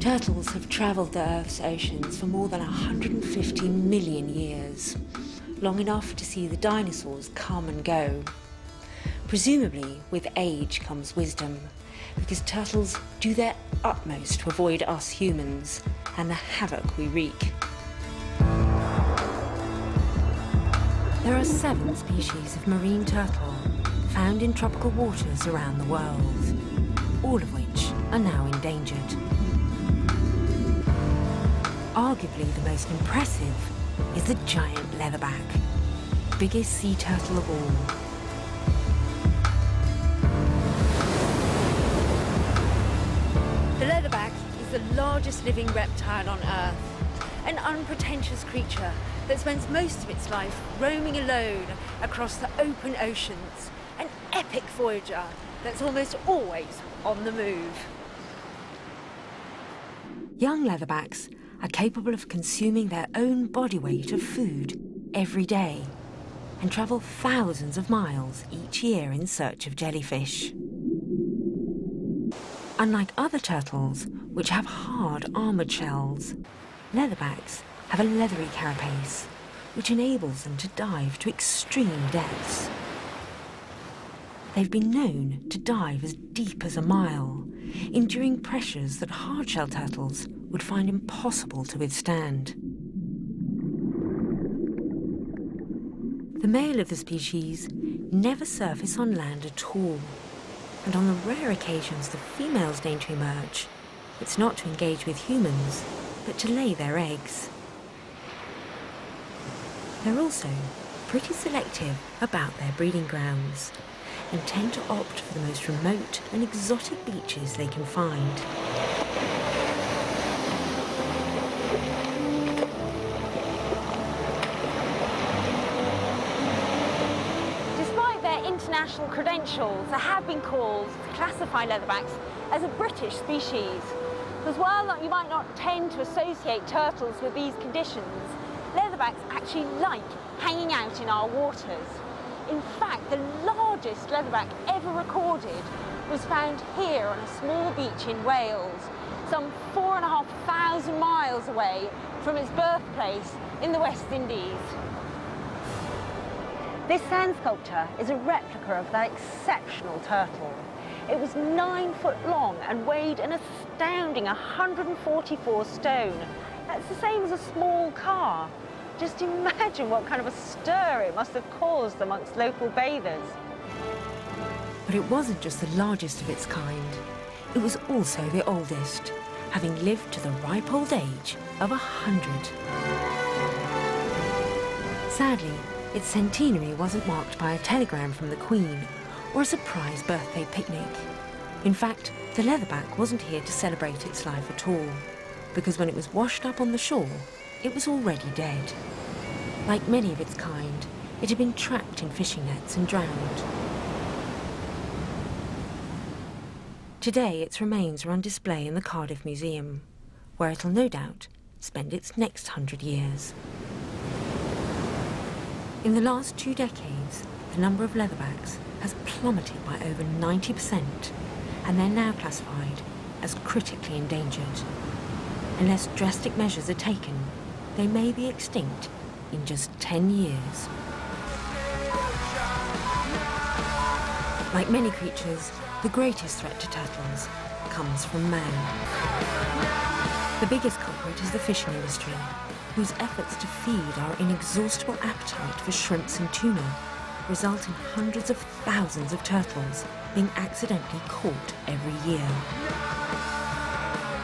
Turtles have travelled the Earth's oceans for more than 150 million years, long enough to see the dinosaurs come and go. Presumably, with age comes wisdom, because turtles do their utmost to avoid us humans and the havoc we wreak. There are 7 species of marine turtle found in tropical waters around the world, all of which are now endangered. Arguably the most impressive is the giant leatherback, biggest sea turtle of all. The leatherback is the largest living reptile on Earth, an unpretentious creature that spends most of its life roaming alone across the open oceans, an epic voyager that's almost always on the move. Young leatherbacks are capable of consuming their own body weight of food every day and travel thousands of miles each year in search of jellyfish. Unlike other turtles, which have hard, armoured shells, leatherbacks have a leathery carapace, which enables them to dive to extreme depths. They've been known to dive as deep as a mile, enduring pressures that hard-shell turtles would find impossible to withstand. The male of the species never surface on land at all, and on the rare occasions the females deign to emerge, it's not to engage with humans, but to lay their eggs. They're also pretty selective about their breeding grounds and tend to opt for the most remote and exotic beaches they can find. Despite their international credentials, there have been calls to classify leatherbacks as a British species. Because while you might not tend to associate turtles with these conditions, leatherbacks actually like hanging out in our waters. In fact, the largest leatherback ever recorded was found here on a small beach in Wales, some 4,500 miles away from its birthplace in the West Indies. This sand sculpture is a replica of that exceptional turtle. It was 9 foot long and weighed an astounding 144 stone. That's the same as a small car. Just imagine what kind of a stir it must have caused amongst local bathers. But it wasn't just the largest of its kind. It was also the oldest, having lived to the ripe old age of 100. Sadly, its centenary wasn't marked by a telegram from the Queen or a surprise birthday picnic. In fact, the leatherback wasn't here to celebrate its life at all, because when it was washed up on the shore, it was already dead. Like many of its kind, it had been trapped in fishing nets and drowned. Today, its remains are on display in the Cardiff Museum, where it'll no doubt spend its next 100 years. In the last 2 decades, the number of leatherbacks has plummeted by over 90%, and they're now classified as critically endangered. Unless drastic measures are taken, they may be extinct in just 10 years. Like many creatures, the greatest threat to turtles comes from man. The biggest culprit is the fishing industry, whose efforts to feed our inexhaustible appetite for shrimps and tuna result in hundreds of thousands of turtles being accidentally caught every year.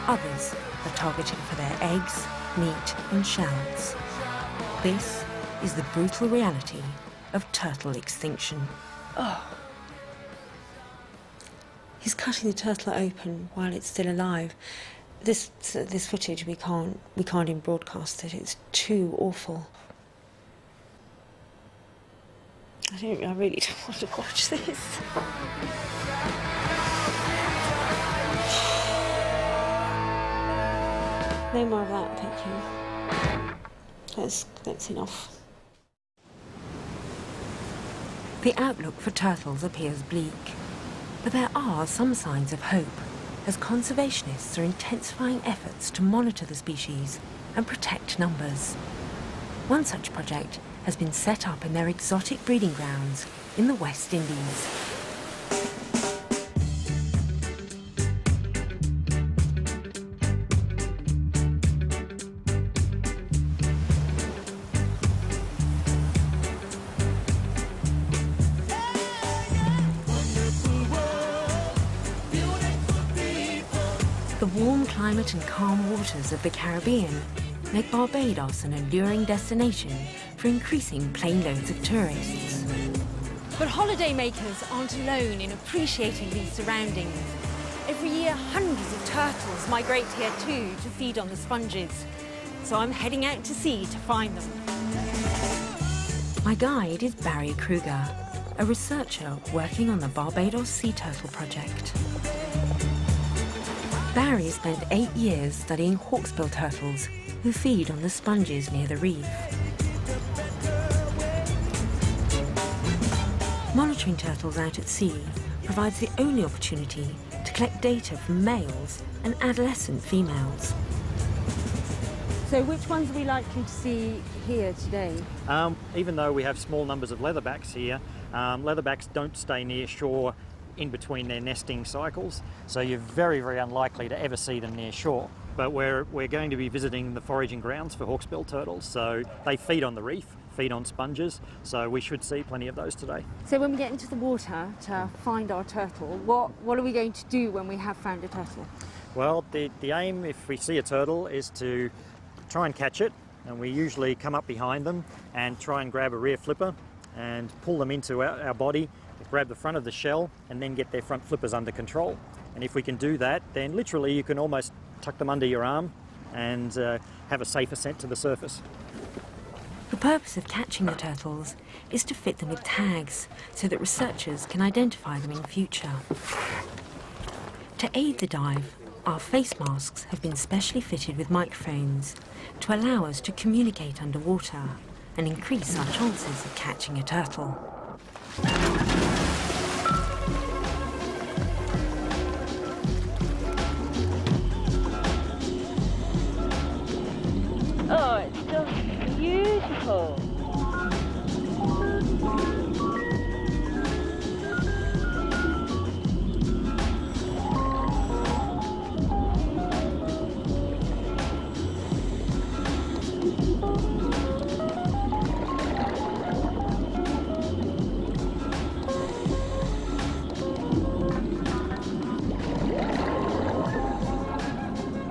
Others are targeted for their eggs, meat and shells. This is the brutal reality of turtle extinction. Oh. He's cutting the turtle open while it's still alive. This footage, we can't even broadcast it. It's too awful. I really don't want to watch this. No more of that, thank you. That's enough. The outlook for turtles appears bleak, but there are some signs of hope. as conservationists are intensifying efforts to monitor the species and protect numbers. One such project has been set up in their exotic breeding grounds in the West Indies. The warm climate and calm waters of the Caribbean make Barbados an alluring destination for increasing plane loads of tourists. But holidaymakers aren't alone in appreciating these surroundings. Every year, hundreds of turtles migrate here too to feed on the sponges. So I'm heading out to sea to find them. My guide is Barry Kruger, a researcher working on the Barbados Sea Turtle Project. Barry spent 8 years studying hawksbill turtles who feed on the sponges near the reef. Monitoring turtles out at sea provides the only opportunity to collect data from males and adolescent females. So which ones are we likely to see here today? Even though we have small numbers of leatherbacks here, leatherbacks don't stay near shore in between their nesting cycles, so you're very, very unlikely to ever see them near shore. But we're going to be visiting the foraging grounds for hawksbill turtles, so they feed on the reef, feed on sponges, so we should see plenty of those today. So when we get into the water to find our turtle, what are we going to do when we have found a turtle? Well, the aim, if we see a turtle, is to try and catch it, and we usually come up behind them and try and grab a rear flipper and pull them into our body, grab the front of the shell and then get their front flippers under control. And if we can do that, then literally you can almost tuck them under your arm and have a safe ascent to the surface. The purpose of catching the turtles is to fit them with tags so that researchers can identify them in future. To aid the dive, our face masks have been specially fitted with microphones to allow us to communicate underwater and increase our chances of catching a turtle. Oh, it's just beautiful.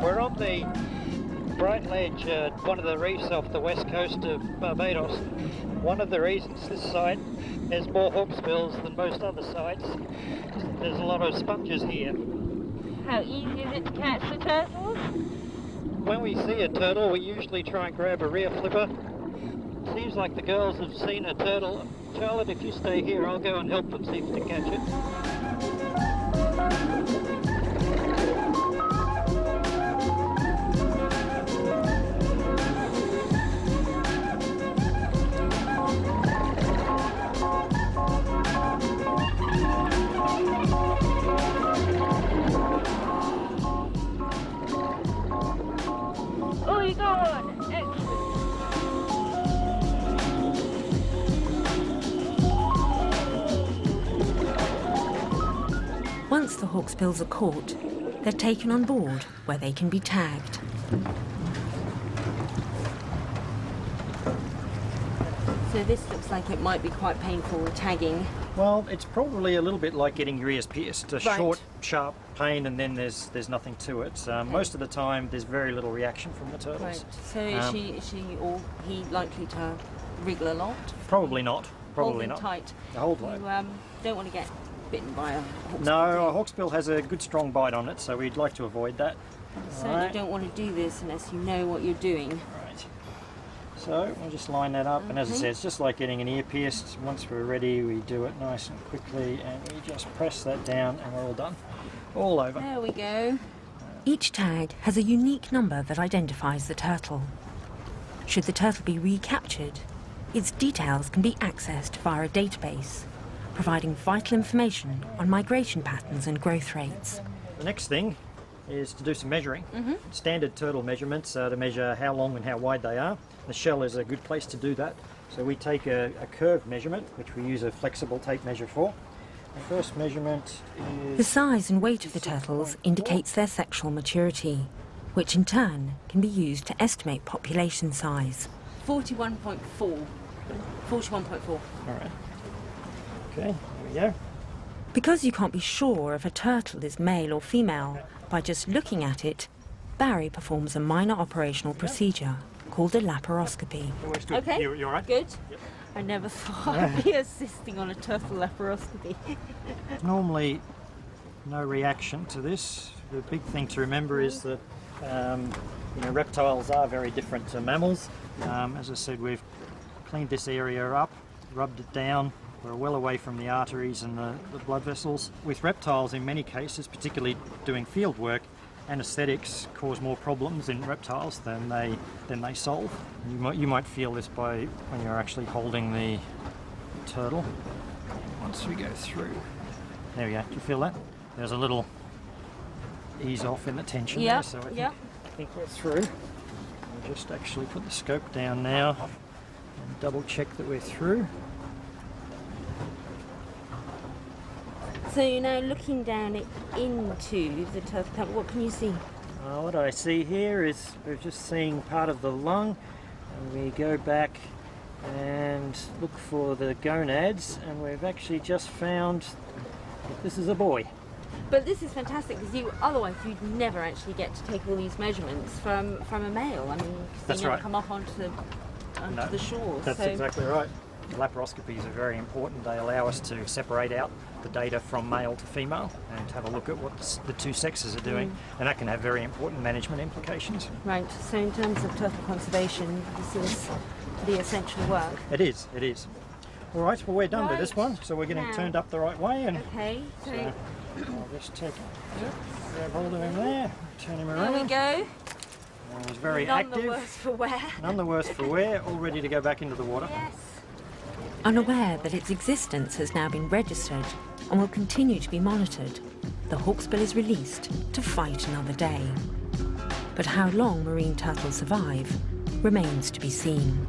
We're on the Bright Ledge, one of the reefs off the west coast of Barbados. One of the reasons this site has more hawksbills than most other sites, there's a lot of sponges here. How easy is it to catch the turtles? When we see a turtle, we usually try and grab a rear flipper. Seems like the girls have seen a turtle. Charlotte, if you stay here, I'll go and help them see if they catch it. Oh, you got one! Excellent. Once the hawksbills are caught, they're taken on board where they can be tagged. So this looks like it might be quite painful tagging. Well, it's probably a little bit like getting your ears pierced. A Right. short, sharp pain and then there's nothing to it. Most of the time there's very little reaction from the turtles. Right. So is she or he likely to wriggle a lot? Probably not. Probably Hold them not. tight. Hold low. You don't want to get bitten by a hawksbill. No, a hawksbill has a good strong bite on it, so we'd like to avoid that. You certainly Right. don't want to do this unless you know what you're doing. Right. So we'll just line that up, and as I said, it's just like getting an ear pierced. Once we're ready, we do it nice and quickly, and we just press that down, and we're all done. All over. There we go. Each tag has a unique number that identifies the turtle. Should the turtle be recaptured, its details can be accessed via a database, providing vital information on migration patterns and growth rates. The next thing is to do some measuring. Standard turtle measurements are to measure how long and how wide they are. The shell is a good place to do that. So we take a curved measurement, which we use a flexible tape measure for. The first measurement is... The size and weight of the turtles indicates their sexual maturity, which in turn can be used to estimate population size. 41.4. 41.4. All right. Okay, here we go. Because you can't be sure if a turtle is male or female by just looking at it, Barry performs a minor operational procedure called a laparoscopy. Okay, you all right? good. Yep. I never thought I'd be assisting on a turtle laparoscopy. Normally, no reaction to this. The big thing to remember is that reptiles are very different to mammals. As I said, we've cleaned this area up, rubbed it down. We're well away from the arteries and the blood vessels. With reptiles, in many cases, particularly doing field work, anaesthetics cause more problems in reptiles than they solve. You might feel this by when you're actually holding the turtle. Once we go through, there we go. Do you feel that? There's a little ease off in the tension there, so I think we're through. We'll just actually put the scope down now and double check that we're through. So you're now looking down into the turtle tummy. What can you see? What I see here is we're just seeing part of the lung, and we go back and look for the gonads, and we've actually just found that this is a boy. But this is fantastic because otherwise you'd never actually get to take all these measurements from a male. I mean, That's they never right. come up onto the shore. That's exactly right. Laparoscopies are very important. They allow us to separate out the data from male to female and have a look at what the two sexes are doing, and that can have very important management implications. Right, so in terms of turtle conservation, this is the essential work. It is. All right, well, we're done with this one, so we're getting turned up the right way. And okay, so I'll just grab hold of him there, turn him around. there we go. And he's very None active. the worse for wear. None the worse for wear, all ready to go back into the water. Yes. Unaware that its existence has now been registered and will continue to be monitored, the hawksbill is released to fight another day. But how long marine turtles survive remains to be seen.